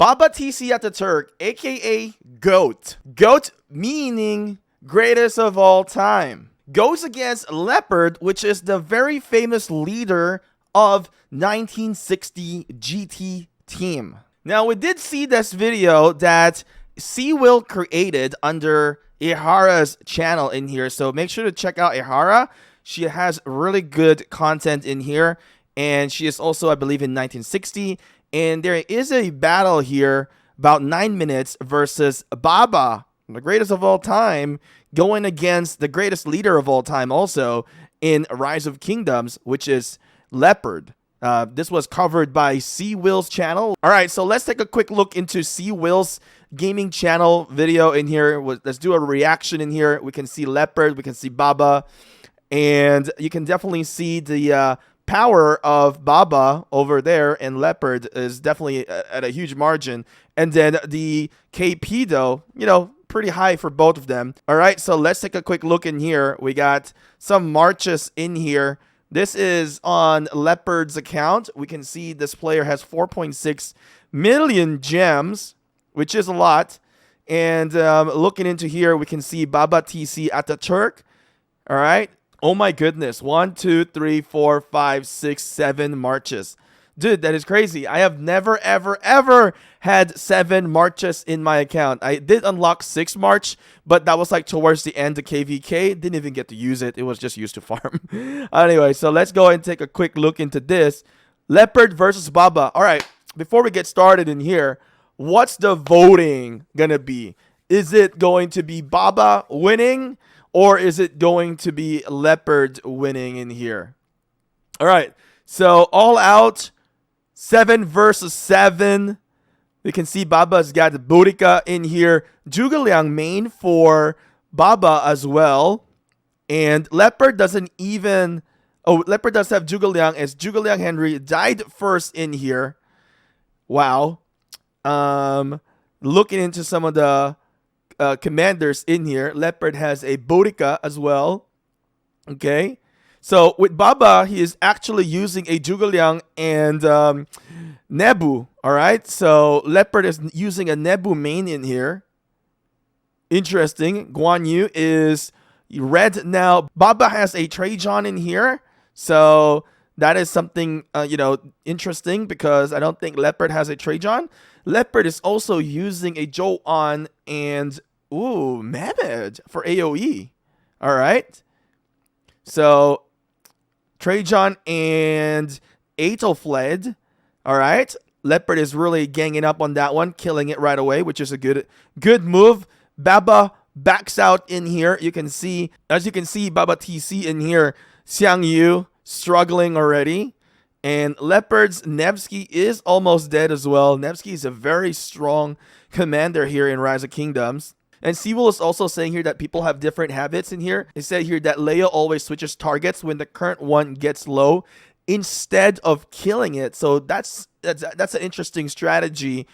Baba TC ATATURK, aka GOAT. GOAT meaning greatest of all time. Goes against Leopard, which is the very famous leader of 1960 GT team. Now, we did see this video that Will created under Ihara's channel in here, so make sure to check out Ihara. She has really good content in here, and she is also, I believe, in 1960. And there is a battle here, about 9 minutes, versus Baba, the greatest of all time, going against the greatest leader of all time also in Rise of Kingdoms, which is Leopard. This was covered by Will's channel. All right, so let's take a quick look into Will's gaming channel video in here. Let's do a reaction in here. We can see Leopard, we can see Baba, and you can definitely see the power of Baba over there, and Leopard is definitely at a huge margin. And then the KP, though, you know, pretty high for both of them. All right, so let's take a quick look in here. We got some marches in here. This is on Leopard's account. We can see this player has 4.6 million gems, which is a lot. And looking into here, we can see Baba TC ATATURK. All right. Oh my goodness. 1, 2, 3, 4, 5, 6, 7 marches. Dude, that is crazy. I have never, ever, ever had 7 marches in my account. I did unlock 6 march, but that was like towards the end of KVK. Didn't even get to use it. It was just used to farm. Anyway, so let's go and take a quick look into this. Leopard versus Baba. All right, before we get started in here, what's the voting gonna be? Is it going to be Baba winning, or is it going to be Leopard winning in here? All right, so all out, 7 versus 7. We can see Baba's got the Boudica in here. Zhuge Liang main for Baba as well. And Leopard doesn't even... Oh, Leopard does have Zhuge Liang, as Zhuge Liang Henry died first in here. Wow. Looking into some of the commanders in here, Leopard has a Boudica as well. Okay. So with Baba, he is actually using a Zhuge Liang and Nebu. All right. So Leopard is using a Nebu main in here. Interesting. Guan Yu is red now. Baba has a Trajan in here. So that is something, you know, interesting, because I don't think Leopard has a Trajan. Leopard is also using a Joan and, ooh, Mehmed for AoE. All right. So Trajan and Aethelflaed. All right. Leopard is really ganging up on that one, killing it right away, which is a good move. Baba backs out in here. You can see, as you can see, Baba TC in here. Xiang Yu struggling already. And Leopard's Nevsky is almost dead as well. Nevsky is a very strong commander here in Rise of Kingdoms. And Will is also saying here that people have different habits in here. They said here that Leo always switches targets when the current one gets low instead of killing it. So that's an interesting strategy.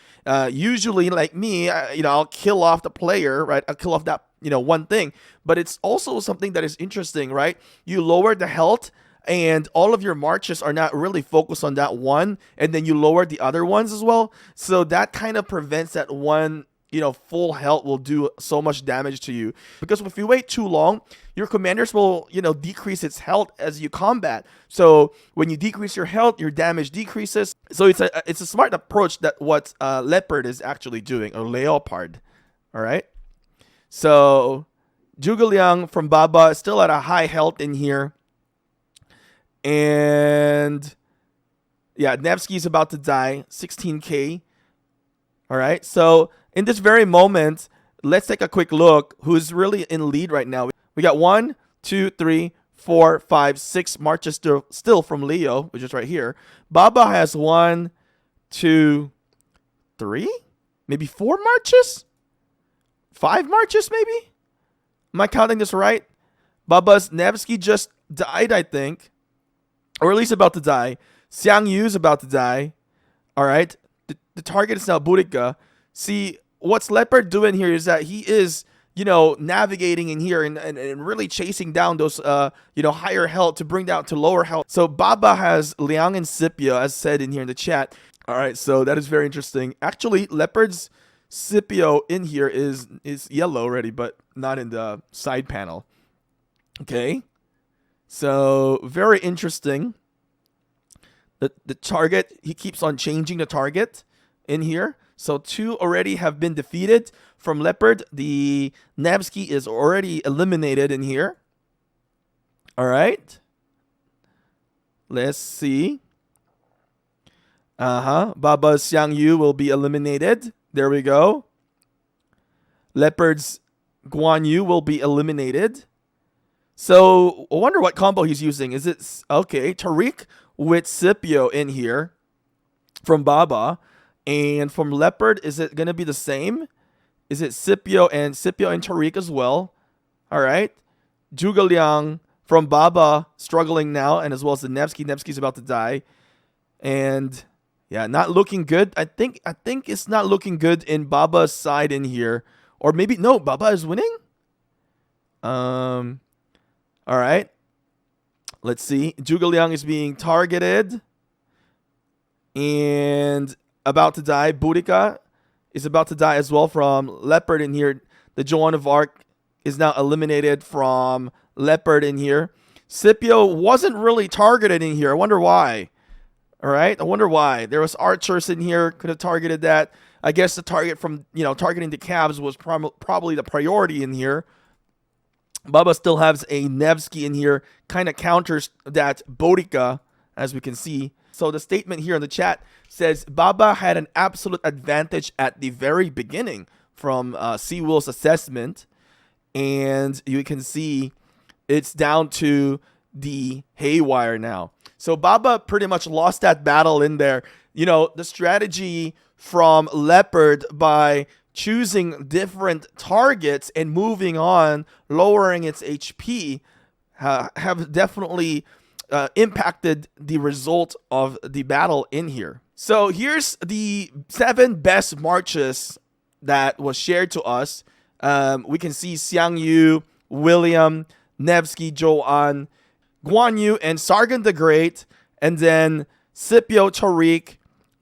Usually, like me, you know, I'll kill off the player, right? I'll kill off that, you know, one thing. But it's also something that is interesting, right? You lower the health, and all of your marches are not really focused on that one, and then you lower the other ones as well. So that kind of prevents that one, you know, full health will do so much damage to you. Because if you wait too long, your commanders will, you know, decrease its health as you combat. So when you decrease your health, your damage decreases. So it's a smart approach that what Leopard is actually doing, or Leopard. All right. So Zhuge Liang from Baba is still at a high health in here. And yeah, Nevsky's about to die, 16k. All right, so in this very moment, let's take a quick look who's really in lead right now. We got 1, 2, 3, 4, 5, 6 marches still from Leo, which is right here. Baba has 1, 2, 3, maybe 4 marches? 5 marches, maybe? Am I counting this right? Baba's Nevsky just died, I think. Or at least about to die. Xiang Yu's about to die. All right. The target is now Boudica. See, what's Leopard doing here is that he is, you know, navigating in here and really chasing down those, you know, higher health to bring down to lower health. So Baba has Liang and Scipio, as said in here in the chat. All right, so that is very interesting. Actually, Leopard's Scipio in here is yellow already, but not in the side panel. Okay, so very interesting. The target, he keeps on changing the target in here. So 2 already have been defeated from Leopard. The Nevsky is already eliminated in here. All right. Let's see. Baba's Xiang Yu will be eliminated. There we go. Leopard's Guan Yu will be eliminated. So I wonder what combo he's using. Is it okay? Tariq with Scipio in here from Baba, and from Leopard, is it gonna be the same? Is it Scipio and Tariq as well? All right. Zhuge Liang from Baba struggling now, and as well as the Nevsky. Nevsky's about to die, and yeah, not looking good. I think it's not looking good in Baba's side in here, or maybe no, Baba is winning. All right. Let's see. Zhuge Liang is being targeted and about to die. Boudica is about to die as well from Leopard in here. The Joan of Arc is now eliminated from Leopard in here. Scipio wasn't really targeted in here. I wonder why. All right. I wonder why. There was archers in here. Could have targeted that. I guess the target from, targeting the cabs was probably the priority in here. Baba still has a Nevsky in here, kind of counters that Boudica, as we can see. So the statement here in the chat says Baba had an absolute advantage at the very beginning from Seawill's assessment. And you can see it's down to the haywire now. So Baba pretty much lost that battle in there. The strategy from Leopard by choosing different targets and moving on, lowering its HP, have definitely impacted the result of the battle in here. So here's the 7 best marches that was shared to us. We can see Xiang Yu, William, Nevsky, Joan, Guan Yu, and Sargon the Great, and then Scipio, Tariq,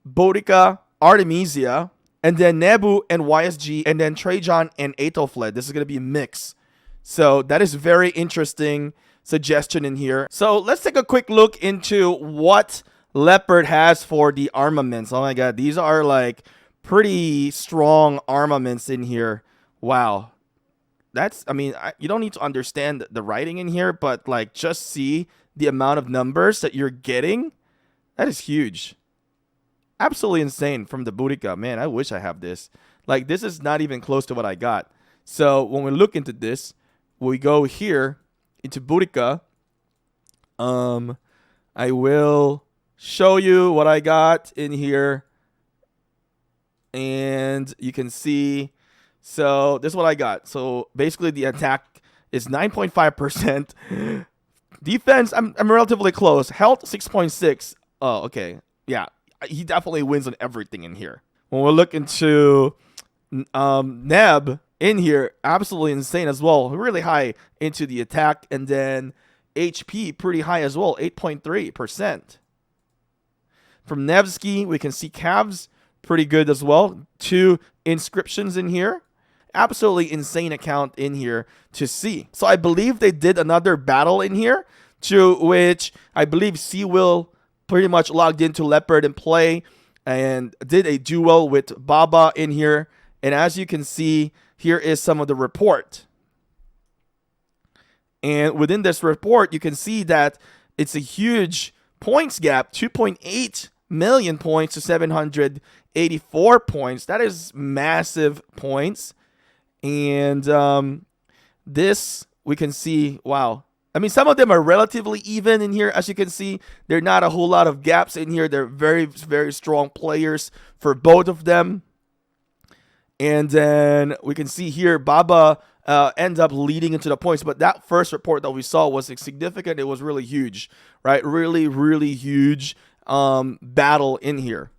Boudica, Artemesia, and then Nebu and YSG, and then Trajan and Aethelflaed. This is going to be a mix. So that is very interesting suggestion in here. So let's take a quick look into what Leopard has for the armaments. Oh my god, these are like pretty strong armaments in here. Wow. You don't need to understand the writing in here, but like just see the amount of numbers that you're getting. That is huge. Absolutely insane from the Boudica. Man, I wish I have this. Like, this is not even close to what I got. So when we look into this, we go here into Boudica. I will show you what I got in here. And you can see, so this is what I got. So basically the attack is 9.5%. Defense, I'm relatively close. Health, 6.6. Oh, okay. Yeah. He definitely wins on everything in here. When we look into Neb in here, absolutely insane as well. Really high into the attack. And then HP pretty high as well, 8.3%. From Nevsky, we can see Cavs pretty good as well. 2 inscriptions in here. Absolutely insane account in here to see. So I believe they did another battle in here, to which I believe Seawill pretty much logged into Leopard and play and did a duel with Baba in here. And as you can see, here is some of the report. And within this report, you can see that it's a huge points gap, 2.8 million points to 784 points. That is massive points. And this, we can see, wow. I mean, some of them are relatively even in here. As you can see, there are not a whole lot of gaps in here. They're very, very strong players for both of them. And then we can see here, Baba ends up leading into the points. But that first report that we saw was significant. It was really huge, right? Really, really huge battle in here.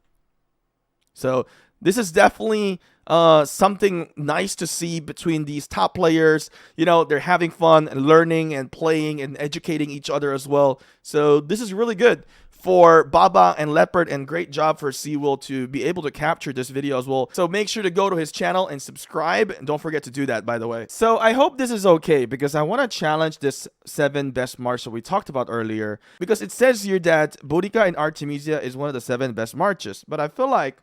So this is definitely something nice to see between these top players. They're having fun and learning and playing and educating each other as well. So this is really good for Baba and Leopard, and great job for Seawolf to be able to capture this video as well. So make sure to go to his channel and subscribe, and don't forget to do that, by the way. So I hope this is okay, because I want to challenge this 7 best march that we talked about earlier, because it says here that Boudica and Artemesia is one of the 7 best marches, but I feel like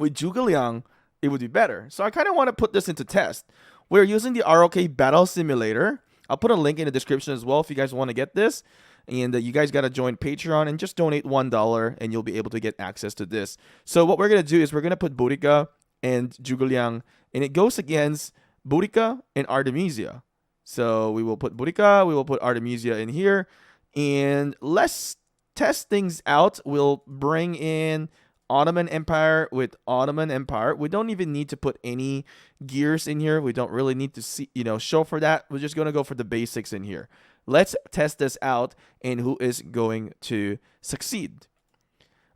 with Zhuge Liang, it would be better. So I kind of want to put this into test. We're using the ROK Battle Simulator. I'll put a link in the description as well if you guys want to get this. And you guys got to join Patreon and just donate $1 and you'll be able to get access to this. So what we're going to do is we're going to put Boudica and Zhuge Liang, and it goes against Boudica and Artemesia. So we will put Boudica, we will put Artemesia in here, and let's test things out. We'll bring in Ottoman Empire with Ottoman Empire. We don't even need to put any gears in here. We don't really need to see, show for that. We're just going to go for the basics in here. Let's test this out and who is going to succeed.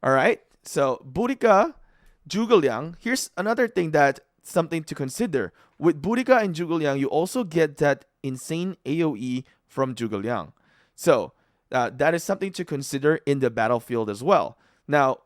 All right. So Boudica, Zhuge Liang. Here's another thing something to consider. With Boudica and Zhuge Liang, you also get that insane AoE from Zhuge Liang. So that is something to consider in the battlefield as well. Now,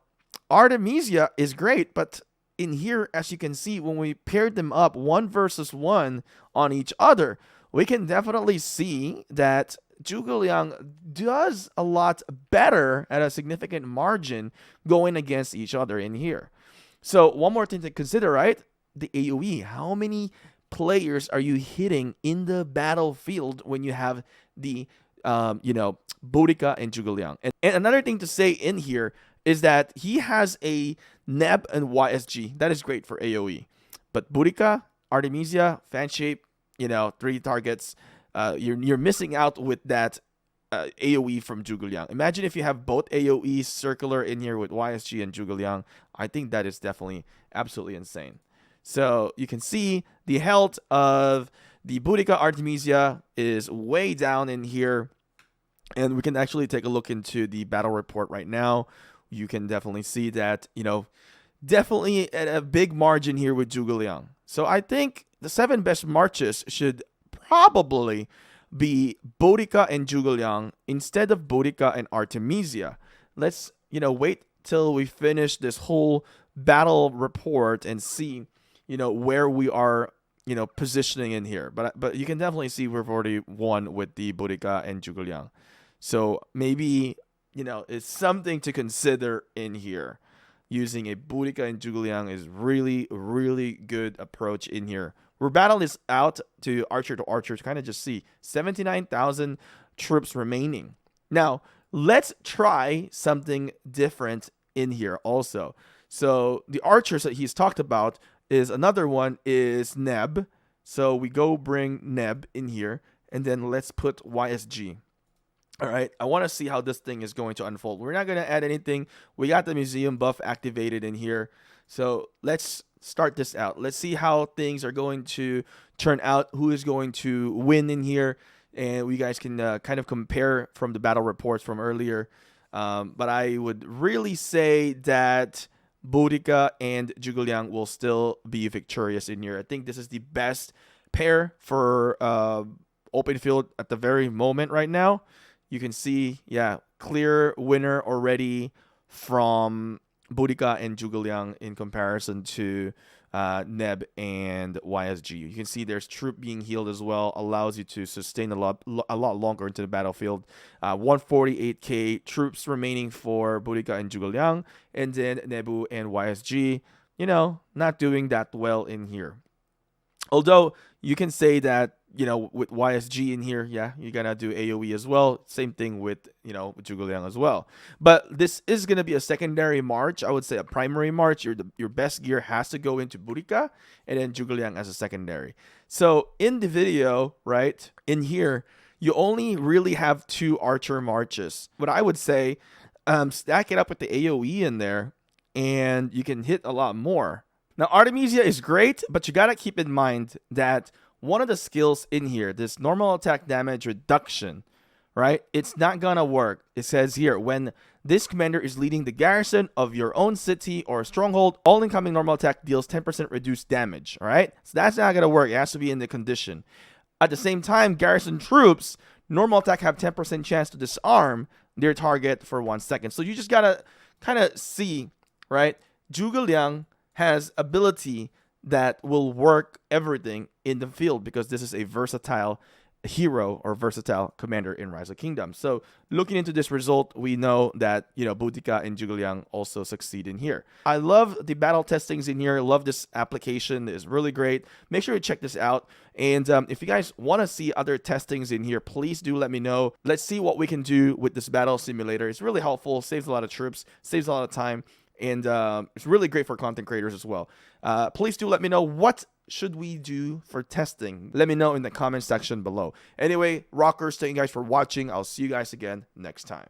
Artemesia is great, but in here, as you can see, when we paired them up 1 versus 1 on each other, we can definitely see that Zhuge Liang does a lot better at a significant margin going against each other in here. So one more thing to consider, right? The AoE. How many players are you hitting in the battlefield when you have the, Boudica and Zhuge Liang? And another thing to say in here is that he has a NEB and YSG. That is great for AoE. But Boudica, Artemesia, fan shape, 3 targets. You're missing out with that AoE from Zhuge Liang. Imagine if you have both AoE circular in here with YSG and Zhuge Liang. I think that is definitely absolutely insane. So you can see the health of the Boudica Artemesia is way down in here. And we can actually take a look into the battle report right now. You can definitely see that, definitely at a big margin here with Zhuge Liang. So I think the 7 best marches should probably be Boudica and Zhuge Liang instead of Boudica and Artemesia. Let's, wait till we finish this whole battle report and see, where we are, positioning in here. But you can definitely see we've already won with the Boudica and Zhuge Liang. So maybe, it's something to consider in here. Using a Boudica and Zhuge Liang is really, really good approach in here. We're battle this out to archer to kind of just see 79,000 troops remaining. Now, let's try something different in here also. So the archers that he's talked about is another one is NEB. So we go bring NEB in here, and then let's put YSG. All right, I want to see how this thing is going to unfold. We're not going to add anything. We got the museum buff activated in here. So let's start this out. Let's see how things are going to turn out, who is going to win in here. And we guys can kind of compare from the battle reports from earlier. But I would really say that Boudica and Zhuge Liang will still be victorious in here. I think this is the best pair for open field at the very moment right now. You can see, clear winner already from Boudica and Zhuge Liang in comparison to NEB and YSG. You can see there's troop being healed as well, allows you to sustain a lot longer into the battlefield. 148k troops remaining for Boudica and Zhuge Liang, and then Nebu and YSG, not doing that well in here. Although you can say that, with YSG in here, you're going to do AoE as well. Same thing with, Zhuge Liang as well. But this is going to be a secondary march. I would say a primary march. Your best gear has to go into Boudica and then Zhuge Liang as a secondary. So in the video, right, in here, you only really have 2 archer marches. What I would say, stack it up with the AoE in there, and you can hit a lot more. Now, Artemesia is great, but you got to keep in mind that one of the skills in here, this normal attack damage reduction, right? It's not gonna work. It says here, when this commander is leading the garrison of your own city or stronghold, all incoming normal attack deals 10% reduced damage, all right? So that's not gonna work. It has to be in the condition. At the same time, garrison troops, normal attack have 10% chance to disarm. their target for 1 second. So you just gotta kind of see, right? Zhuge Liang has ability that will work everything in the field because this is a versatile hero or versatile commander in Rise of Kingdoms. So looking into this result, we know that, you know, Boudica and Zhuge Liang also succeed in here. I love the battle testings in here. Love this application. It's really great. Make sure you check this out. And if you guys want to see other testings in here, please do let me know. Let's see what we can do with this battle simulator. It's really helpful. Saves a lot of troops. Saves a lot of time. And it's really great for content creators as well. Please do let me know, what should we do for testing? Let me know in the comment section below. Anyway, rockers, thank you guys for watching. I'll see you guys again next time.